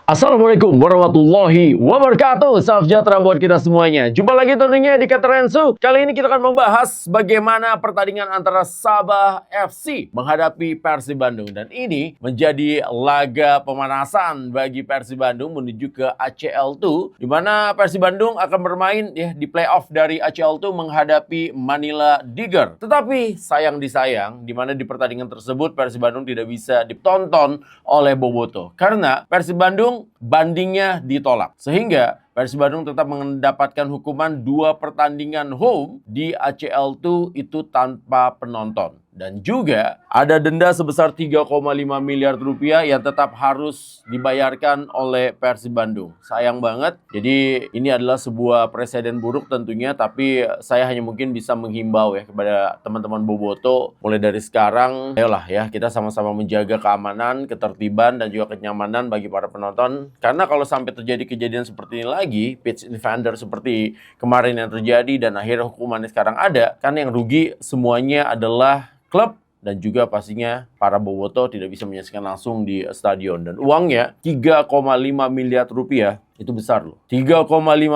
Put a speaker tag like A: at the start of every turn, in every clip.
A: Assalamualaikum warahmatullahi wabarakatuh. Salam sejahtera buat kita semuanya. Jumpa lagi tentunya di Kata Rensu. Kali ini kita akan membahas bagaimana pertandingan antara Sabah FC menghadapi Persib Bandung. Dan ini menjadi laga pemanasan bagi Persib Bandung menuju ke ACL2, di mana Persib Bandung akan bermain di playoff dari ACL2 menghadapi Manila Tiger. Tetapi sayang disayang, di mana di pertandingan tersebut Persib Bandung tidak bisa ditonton oleh Boboto karena Persib Bandung bandingnya ditolak. Sehingga Persib Bandung tetap mendapatkan hukuman 2 pertandingan home di ACL2 itu tanpa penonton. Dan juga ada denda sebesar 3,5 miliar rupiah yang tetap harus dibayarkan oleh Persib Bandung. Sayang banget. Jadi ini adalah sebuah presiden buruk tentunya, tapi saya hanya mungkin bisa menghimbau kepada teman-teman Boboto mulai dari sekarang, ayolah kita sama-sama menjaga keamanan, ketertiban dan juga kenyamanan bagi para penonton. Karena kalau sampai terjadi kejadian seperti ini lagi, pitch invader seperti kemarin yang terjadi dan akhirnya hukumannya sekarang ada, kan yang rugi semuanya adalah klub dan juga pastinya para boboto tidak bisa menyaksikan langsung di stadion. Dan uangnya 3,5 miliar rupiah itu besar loh. 3,5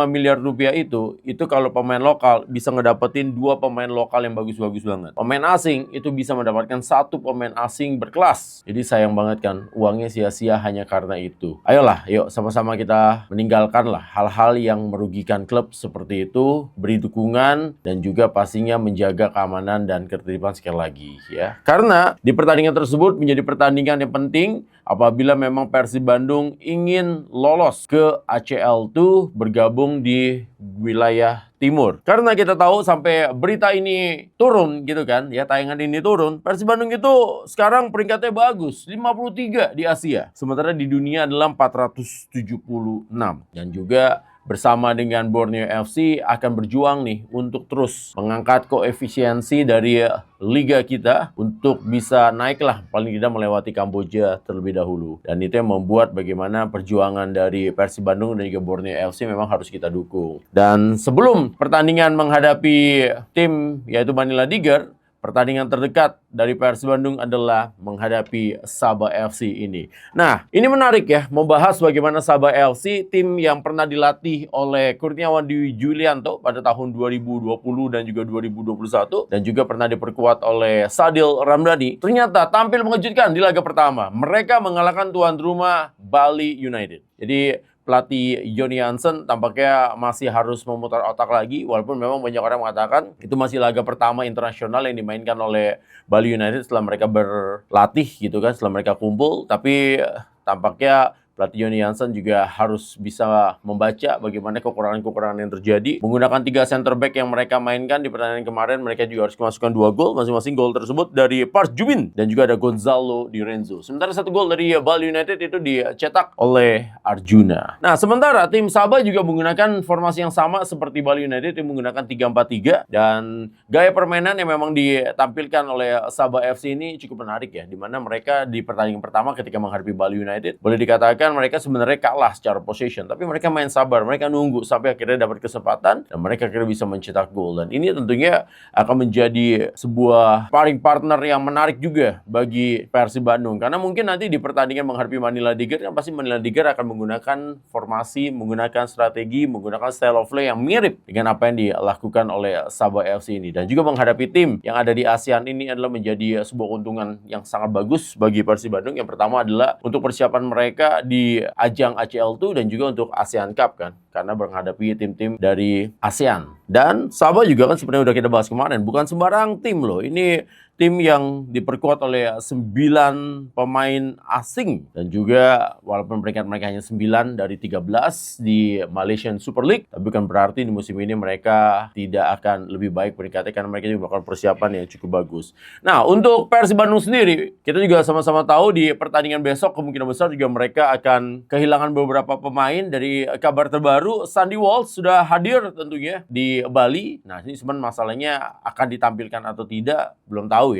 A: miliar rupiah itu kalau pemain lokal bisa ngedapetin 2 pemain lokal yang bagus-bagus banget. Pemain asing itu bisa mendapatkan 1 pemain asing berkelas. Jadi sayang banget kan uangnya sia-sia hanya karena itu. Ayolah, yuk sama-sama kita meninggalkanlah hal-hal yang merugikan klub seperti itu, beri dukungan dan juga pastinya menjaga keamanan dan ketertiban sekali lagi ya. Karena di pertandingan tersebut menjadi pertandingan yang penting apabila memang Persib Bandung ingin lolos ke ACL2 bergabung di wilayah timur. Karena kita tahu sampai berita ini turun gitu kan, tayangan ini turun, Persib Bandung itu sekarang peringkatnya bagus, 53 di Asia. Sementara di dunia adalah 476. Dan juga bersama dengan Borneo FC akan berjuang nih untuk terus mengangkat koefisiensi dari liga kita untuk bisa naiklah paling tidak melewati Kamboja terlebih dahulu. Dan itu yang membuat bagaimana perjuangan dari Persib Bandung dan juga Borneo FC memang harus kita dukung. Dan sebelum pertandingan menghadapi tim yaitu Manila Tiger, pertandingan terdekat dari Persib Bandung adalah menghadapi Sabah FC ini. Nah, ini menarik membahas bagaimana Sabah FC, tim yang pernah dilatih oleh Kurniawan Dwi Julianto pada tahun 2020 dan juga 2021 dan juga pernah diperkuat oleh Sadil Ramdhani. Ternyata tampil mengejutkan di laga pertama. Mereka mengalahkan tuan rumah Bali United. Jadi pelatih Johnny Hansen tampaknya masih harus memutar otak lagi, walaupun memang banyak orang mengatakan itu masih laga pertama internasional yang dimainkan oleh Bali United setelah mereka berlatih gitu kan, setelah mereka kumpul. Tapi tampaknya pelatih Johnny Hansen juga harus bisa membaca bagaimana kekurangan-kekurangan yang terjadi. Menggunakan 3 center back yang mereka mainkan di pertandingan kemarin, mereka juga harus memasukkan 2 gol. Masing-masing gol tersebut dari Park Jubin dan juga ada Gonzalo Di Renzo. Sementara 1 gol dari Bali United itu dicetak oleh Arjuna. Nah, sementara tim Sabah juga menggunakan formasi yang sama seperti Bali United yang menggunakan 3-4-3 dan gaya permainan yang memang ditampilkan oleh Sabah FC ini cukup menarik di mana mereka di pertandingan pertama ketika menghadapi Bali United boleh dikatakan mereka sebenarnya kalah secara possession, tapi mereka main sabar, mereka nunggu sampai akhirnya dapat kesempatan dan mereka akhirnya bisa mencetak gol. Dan ini tentunya akan menjadi sebuah sparring partner yang menarik juga bagi Persib Bandung, karena mungkin nanti di pertandingan menghadapi Manila Tiger kan pasti Manila Tiger akan menggunakan formasi, menggunakan strategi, menggunakan style of play yang mirip dengan apa yang dilakukan oleh Sabah FC ini. Dan juga menghadapi tim yang ada di ASEAN ini adalah menjadi sebuah keuntungan yang sangat bagus bagi Persib Bandung. Yang pertama adalah untuk persiapan mereka di ajang ACL2 dan juga untuk ASEAN Cup kan, karena menghadapi tim-tim dari ASEAN. Dan Sabah juga kan sebenarnya udah kita bahas kemarin, bukan sembarang tim loh. Ini tim yang diperkuat oleh 9 pemain asing dan juga walaupun peringkat mereka hanya 9 dari 13 di Malaysian Super League, tapi bukan berarti di musim ini mereka tidak akan lebih baik peringkatnya karena mereka juga melakukan persiapan yang cukup bagus. Nah, untuk Persib Bandung sendiri, kita juga sama-sama tahu di pertandingan besok kemungkinan besar juga mereka akan kehilangan beberapa pemain. Dari kabar terbaru, Sandy Walsh sudah hadir tentunya di Bali. Nah, ini sebenarnya masalahnya akan ditampilkan atau tidak belum tahu.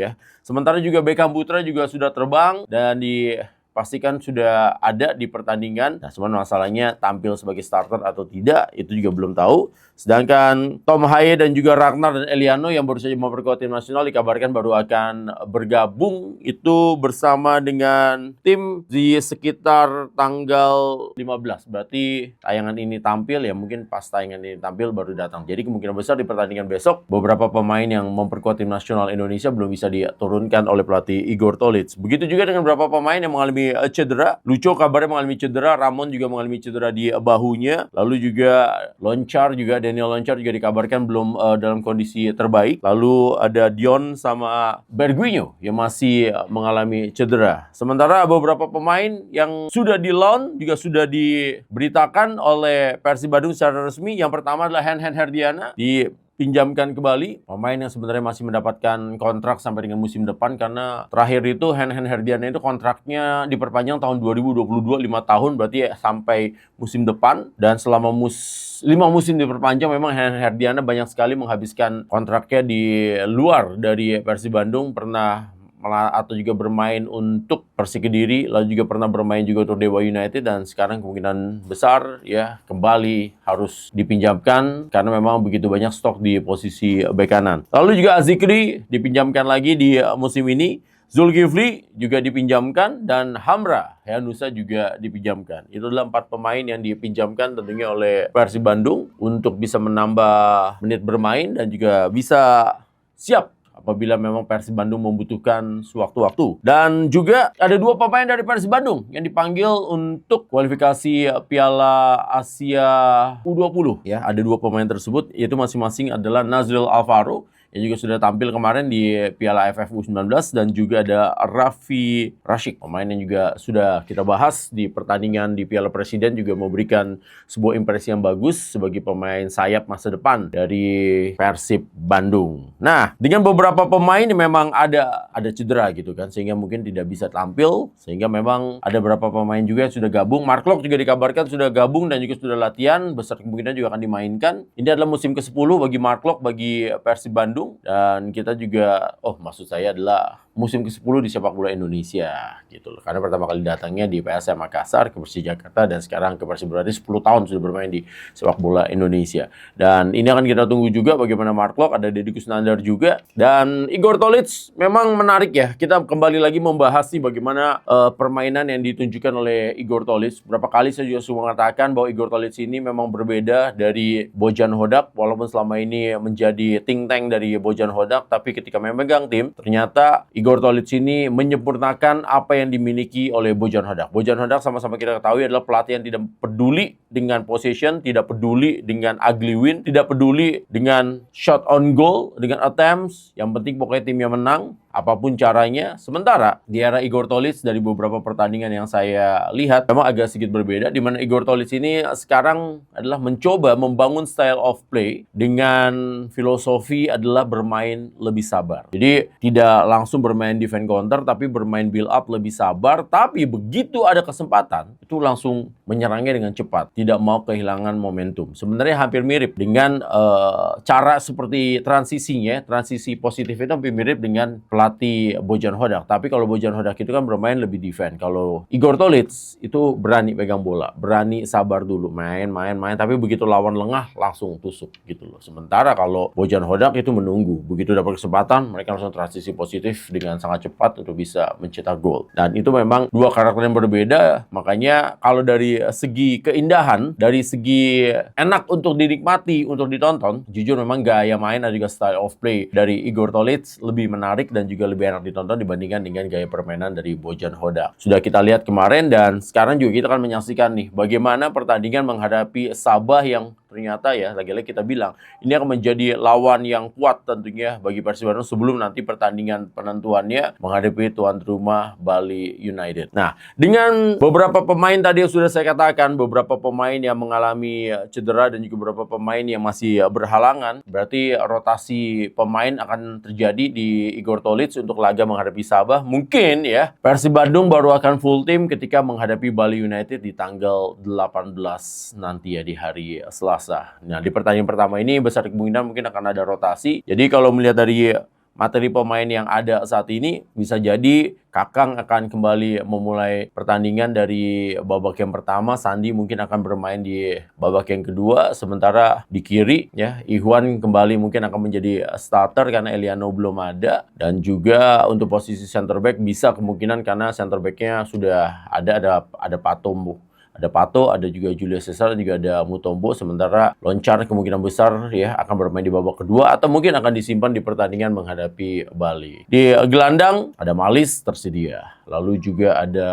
A: Sementara juga Beckham Putra juga sudah terbang dan di pastikan sudah ada di pertandingan. Nah, cuman masalahnya tampil sebagai starter atau tidak, itu juga belum tahu. Sedangkan Tom Haye dan juga Ragnar dan Eliano yang baru saja memperkuat tim nasional dikabarkan baru akan bergabung itu bersama dengan tim di sekitar tanggal 15. Berarti tayangan ini tampil ya mungkin pas tayangan ini tampil baru datang. Jadi kemungkinan besar di pertandingan besok beberapa pemain yang memperkuat tim nasional Indonesia belum bisa diturunkan oleh pelatih Igor Tolic. Begitu juga dengan beberapa pemain yang mengalami cedera. Lucho kabarnya mengalami cedera, Ramon juga mengalami cedera di bahunya. Lalu juga Daniel Loncar juga dikabarkan belum dalam kondisi terbaik. Lalu ada Dion sama Berguinho yang masih mengalami cedera. Sementara beberapa pemain yang sudah di-loan juga sudah diberitakan oleh Persib Bandung secara resmi. Yang pertama adalah Hen Herdiana dipinjamkan kembali, pemain yang sebenarnya masih mendapatkan kontrak sampai dengan musim depan karena terakhir itu Hen Herdiana itu kontraknya diperpanjang tahun 2022 5 tahun, berarti sampai musim depan. Dan selama 5 musim diperpanjang, memang Hen Herdiana banyak sekali menghabiskan kontraknya di luar dari Persib Bandung, pernah atau juga bermain untuk Persik Kediri, lalu juga pernah bermain juga untuk Dewa United, dan sekarang kemungkinan besar ya kembali harus dipinjamkan karena memang begitu banyak stok di posisi bek kanan. Lalu juga Azikri dipinjamkan lagi di musim ini, Zulkifli juga dipinjamkan, dan Hamra Heanusa juga dipinjamkan. Itu adalah 4 pemain yang dipinjamkan tentunya oleh Persib Bandung untuk bisa menambah menit bermain dan juga bisa siap apabila memang Persib Bandung membutuhkan sewaktu-waktu. Dan juga ada 2 pemain dari Persib Bandung yang dipanggil untuk kualifikasi Piala Asia U20. Ya, ada 2 pemain tersebut, yaitu masing-masing adalah Nazril Alvaro yang juga sudah tampil kemarin di Piala AFF U19, dan juga ada Raffi Rashid, pemain yang juga sudah kita bahas di pertandingan di Piala Presiden, juga memberikan sebuah impresi yang bagus sebagai pemain sayap masa depan dari Persib Bandung. Nah, dengan beberapa pemain yang memang ada cedera gitu kan, sehingga mungkin tidak bisa tampil, sehingga memang ada beberapa pemain juga yang sudah gabung. Mark Locke juga dikabarkan sudah gabung dan juga sudah latihan, besar kemungkinan juga akan dimainkan. Ini adalah musim ke-10 bagi Mark Locke, bagi Persib Bandung. Dan kita juga, maksud saya adalah musim ke-10 di sepak bola Indonesia gitu loh. Karena pertama kali datangnya di PSM Makassar, ke Persija Jakarta, dan sekarang ke Persib, berarti 10 tahun sudah bermain di sepak bola Indonesia. Dan ini akan kita tunggu juga bagaimana Mark Locke, ada Deddy Kusnandar juga. Dan Igor Tolic memang menarik ya. Kita kembali lagi membahas nih bagaimana permainan yang ditunjukkan oleh Igor Tolic. Berapa kali saya juga sudah mengatakan bahwa Igor Tolic ini memang berbeda dari Bojan Hodak, walaupun selama ini menjadi think tank dari Bojan Hodak, tapi ketika memegang tim, ternyata Igor Tolic ini menyempurnakan apa yang dimiliki oleh Bojan Hodak. Bojan Hodak sama-sama kita ketahui adalah pelatih yang tidak peduli dengan possession, tidak peduli dengan ugly win, tidak peduli dengan shot on goal, dengan attempts. Yang penting pokoknya timnya menang, apapun caranya. Sementara di era Igor Tolic, dari beberapa pertandingan yang saya lihat, memang agak sedikit berbeda, di mana Igor Tolic ini sekarang adalah mencoba membangun style of play dengan filosofi adalah bermain lebih sabar. Jadi tidak langsung bermain defense counter, tapi bermain build up lebih sabar. Tapi begitu ada kesempatan, itu langsung menyerangnya dengan cepat, tidak mau kehilangan momentum. Sebenarnya hampir mirip dengan cara seperti transisinya, transisi positif itu hampir mirip dengan pelatih Bojan Hodak. Tapi kalau Bojan Hodak itu kan bermain lebih defense. Kalau Igor Tolic itu berani pegang bola, berani sabar dulu, main, tapi begitu lawan lengah langsung tusuk gitu loh. Sementara kalau Bojan Hodak itu menunggu, begitu dapat kesempatan mereka langsung transisi positif dengan sangat cepat untuk bisa mencetak gol. Dan itu memang 2 karakter yang berbeda. Makanya kalau dari segi keindahan, dari segi enak untuk dinikmati, untuk ditonton, jujur memang gaya main dan juga style of play dari Igor Tolic lebih menarik dan juga lebih enak ditonton dibandingkan dengan gaya permainan dari Bojan Hodak. Sudah kita lihat kemarin, dan sekarang juga kita akan menyaksikan nih bagaimana pertandingan menghadapi Sabah yang ternyata ya, lagi-lagi kita bilang, ini akan menjadi lawan yang kuat tentunya bagi Persib Bandung sebelum nanti pertandingan penentuannya menghadapi tuan rumah Bali United. Nah, dengan beberapa pemain tadi yang sudah saya katakan, beberapa pemain yang mengalami cedera dan juga beberapa pemain yang masih berhalangan, berarti rotasi pemain akan terjadi di Igor Tolic untuk laga menghadapi Sabah. Mungkin ya, Persib Bandung baru akan full tim ketika menghadapi Bali United di tanggal 18 nanti ya, di hari Selasa. Nah, di pertandingan pertama ini besar kemungkinan mungkin akan ada rotasi. Jadi kalau melihat dari materi pemain yang ada saat ini, bisa jadi Kakang akan kembali memulai pertandingan dari babak yang pertama. Sandi mungkin akan bermain di babak yang kedua. Sementara di kiri, ya, Ikhwan kembali mungkin akan menjadi starter karena Eliano belum ada. Dan juga untuk posisi center back bisa kemungkinan karena center backnya sudah ada Patombo. Ada Pato, ada juga Julius Caesar, juga ada Mutombo. Sementara Loncar kemungkinan besar ya akan bermain di babak kedua atau mungkin akan disimpan di pertandingan menghadapi Bali. Di gelandang ada Malis tersedia. Lalu juga ada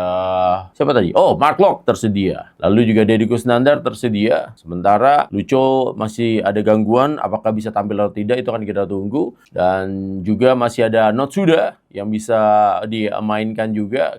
A: siapa tadi? Oh, Mark Locke tersedia. Lalu juga Deddy Kusnandar tersedia. Sementara Lucho masih ada gangguan, apakah bisa tampil atau tidak itu akan kita tunggu. Dan juga masih ada Notsuda yang bisa dimainkan juga.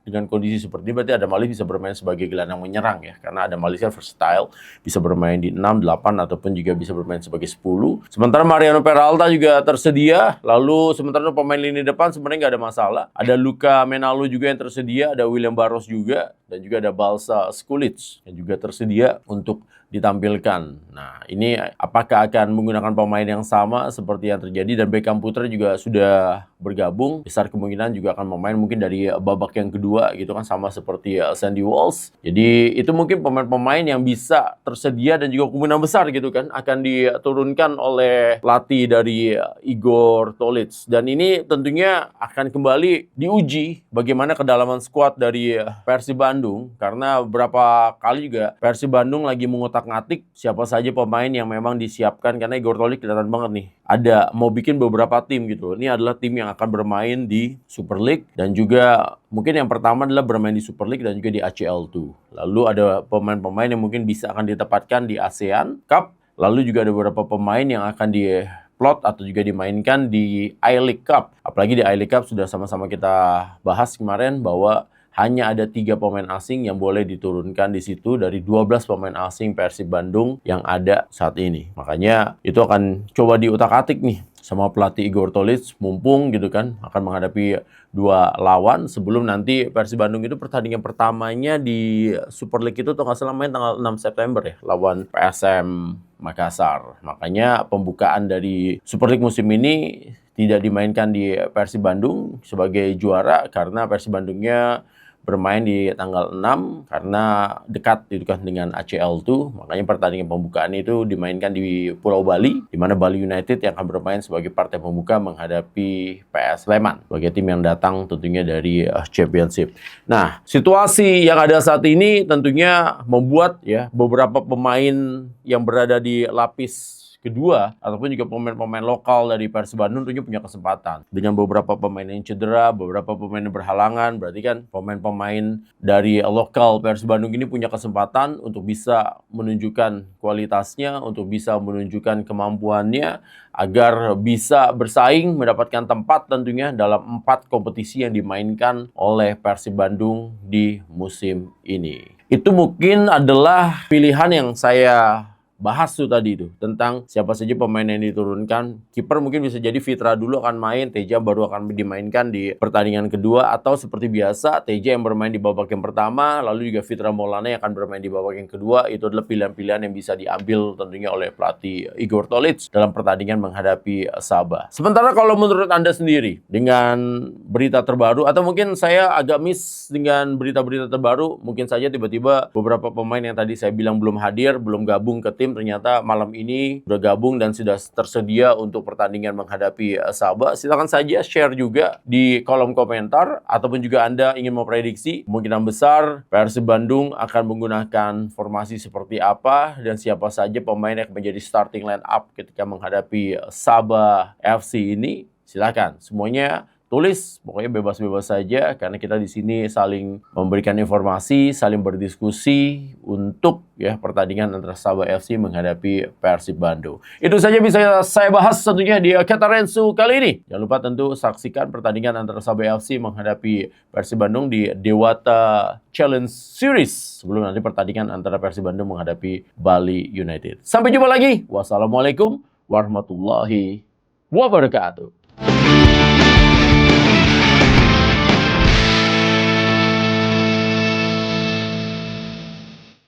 A: Dengan kondisi seperti ini berarti Adam Malis bisa bermain sebagai gelandang menyerang ya. Karena Adam Malis kan versatile, bisa bermain di 6, 8 ataupun juga bisa bermain sebagai 10. Sementara Mariano Peralta juga tersedia. Lalu sementara pemain lini depan sebenarnya nggak ada masalah. Ada Luka Menalu juga yang tersedia, ada William Barros juga, dan juga ada Balsa Skulic yang juga tersedia untuk ditampilkan. Nah, ini apakah akan menggunakan pemain yang sama seperti yang terjadi, dan Beckham Putra juga sudah bergabung. Besar kemungkinan juga akan memain mungkin dari babak yang kedua gitu kan, sama seperti Sandy Walsh. Jadi itu mungkin pemain-pemain yang bisa tersedia dan juga kemungkinan besar gitu kan akan diturunkan oleh pelatih dari Igor Tolic. Dan ini tentunya akan kembali diuji bagaimana kedalaman skuad dari Persib Bandung, karena beberapa kali juga Persib Bandung lagi mengotak-ngatik siapa saja pemain yang memang disiapkan, karena Igor Tolic kelihatan banget nih ada mau bikin beberapa tim gitu. Ini adalah tim yang akan bermain di Super League, dan juga mungkin yang pertama adalah bermain di Super League dan juga di ACL2. Lalu ada pemain-pemain yang mungkin bisa akan ditempatkan di ASEAN Cup. Lalu juga ada beberapa pemain yang akan plot atau juga dimainkan di I-League Cup. Apalagi di I-League Cup sudah sama-sama kita bahas kemarin bahwa hanya ada 3 pemain asing yang boleh diturunkan di situ dari 12 pemain asing Persib Bandung yang ada saat ini. Makanya itu akan coba diutak-atik nih sama pelatih Igor Tolic, mumpung gitu kan akan menghadapi 2 lawan sebelum nanti Persib Bandung itu pertandingan pertamanya di Super League itu tuh nggak salah main tanggal 6 September ya lawan PSM Makassar. Makanya pembukaan dari Super League musim ini tidak dimainkan di Persib Bandung sebagai juara karena Persib Bandungnya bermain di tanggal 6 karena dekat itu kan dengan ACL2. Makanya pertandingan pembukaan itu dimainkan di Pulau Bali, di mana Bali United yang akan bermain sebagai partai pembuka menghadapi PS Sleman sebagai tim yang datang tentunya dari Championship. Nah, situasi yang ada saat ini tentunya membuat ya beberapa pemain yang berada di lapis kedua ataupun juga pemain-pemain lokal dari Persib Bandung tentunya punya kesempatan. Dengan beberapa pemain yang cedera, beberapa pemain yang berhalangan, berarti kan pemain-pemain dari lokal Persib Bandung ini punya kesempatan untuk bisa menunjukkan kualitasnya, untuk bisa menunjukkan kemampuannya agar bisa bersaing mendapatkan tempat tentunya dalam 4 kompetisi yang dimainkan oleh Persib Bandung di musim ini. Itu mungkin adalah pilihan yang saya bahas tuh tadi itu tentang siapa saja pemain yang diturunkan. Kiper mungkin bisa jadi Fitra dulu akan main, Teja baru akan dimainkan di pertandingan kedua, atau seperti biasa Teja yang bermain di babak yang pertama, lalu juga Fitra Maulana yang akan bermain di babak yang kedua. Itu adalah pilihan-pilihan yang bisa diambil tentunya oleh pelatih Igor Tolic dalam pertandingan menghadapi Sabah. Sementara kalau menurut Anda sendiri dengan berita terbaru, atau mungkin saya agak miss dengan berita-berita terbaru, mungkin saja tiba-tiba beberapa pemain yang tadi saya bilang belum hadir, belum gabung ke tim, ternyata malam ini sudah gabung dan sudah tersedia untuk pertandingan menghadapi Sabah. Silakan saja share juga di kolom komentar, ataupun juga Anda ingin memprediksi kemungkinan besar Persib Bandung akan menggunakan formasi seperti apa dan siapa saja pemain yang menjadi starting line up ketika menghadapi Sabah FC ini. Silakan semuanya tulis, pokoknya bebas-bebas saja karena kita di sini saling memberikan informasi, saling berdiskusi untuk ya pertandingan antara Sabah FC menghadapi Persib Bandung. Itu saja bisa saya bahas tentunya di Katarensu kali ini. Jangan lupa tentu saksikan pertandingan antara Sabah FC menghadapi Persib Bandung di Dewata Challenge Series sebelum nanti pertandingan antara Persib Bandung menghadapi Bali United. Sampai jumpa lagi. Wassalamualaikum warahmatullahi wabarakatuh.